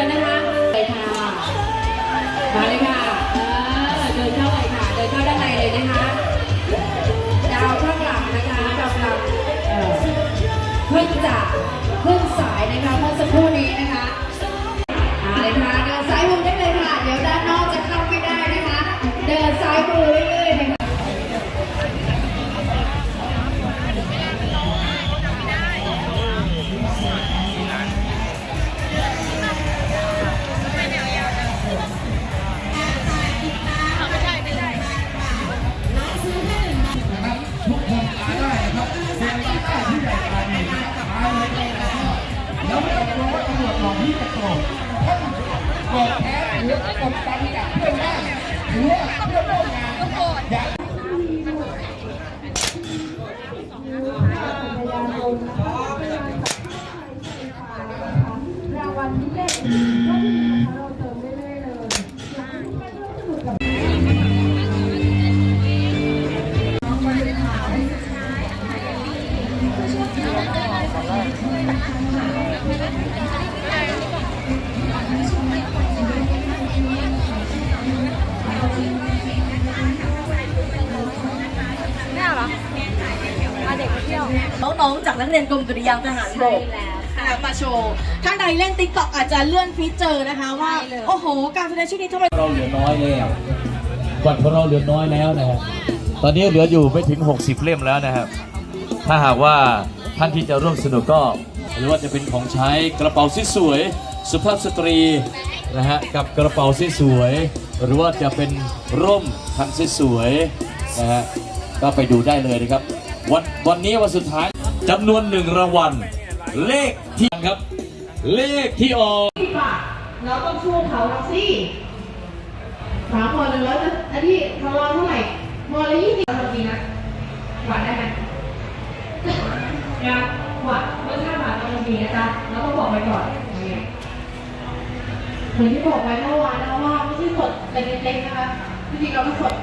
ญนะคะไปค่ะมาเลยค่ะเดินเข้าไปค่ะเดินเข้าด้านในเลยนะคะดาวข้างหลังนะคะกำลังเพิ่งสายนะคะเมื่อสักครู่นี้นะคะเลยค่ะเดินซ้ายมือได้เลยค่ะเดี๋ยวด้านนอกจะเข้าไม่ได้นะคะเดินซ้ายมือเรื่อยๆนะคะทุกคนมาได้นะครับเดินมาได้ที่ใหญ่กว่านี้มาเลยแล้วไม่ต้องกลัวว่าตำรวจหลอกที่จะโกรธท่านโกรธแค้นหรือกดดันจากเพื่อนบ้านหรือว่าเพื่อนร่วมงานอย่ารางวัลที่เลขก็มีนะคะเราเติมเรื่อยๆเลยอยากให้ทุกท่านร่วมสนุกกับน้องๆจากนักเรียนกรมดุริยางค์ทหารบกมาโชว์ถ้าใดเล่นติ๊กต็อกอาจจะเลื่อนฟีเจอร์นะคะว่าโอ้โหการแสดงชุดนี้ทำไมเราเหลือน้อยแล้วบัตรของเราเหลือน้อยแล้วนะครับตอนนี้เหลืออยู่ไม่ถึง60เล่มแล้วนะครับถ้าหากว่าท่านที่จะร่วมสนุกก็หรือว่าจะเป็นของใช้กระเป๋าสวยๆสุภาพสตรีนะฮะกับกระเป๋าสวยๆหรือว่าจะเป็นร่มคันสวยๆนะฮะก็ไปดูได้เลยนะครับวันนี้วันสุดท้ายจำนวน1รางวัลเลขที่ครับเลขที่ออกเราต้องสู้เขาเราสิถามม100อันที่เขารอเท่าไหร่ม20นาทีนะหวานได้ไหมนะหวานรสชาติหวานกำลังดีนะจ๊ะเราต้องบอกไปก่อนเหมือนที่บอกไปเมื่อวานนะว่าไม่ใช่สดเป็นเล็กๆนะคะจริงๆเราก็สด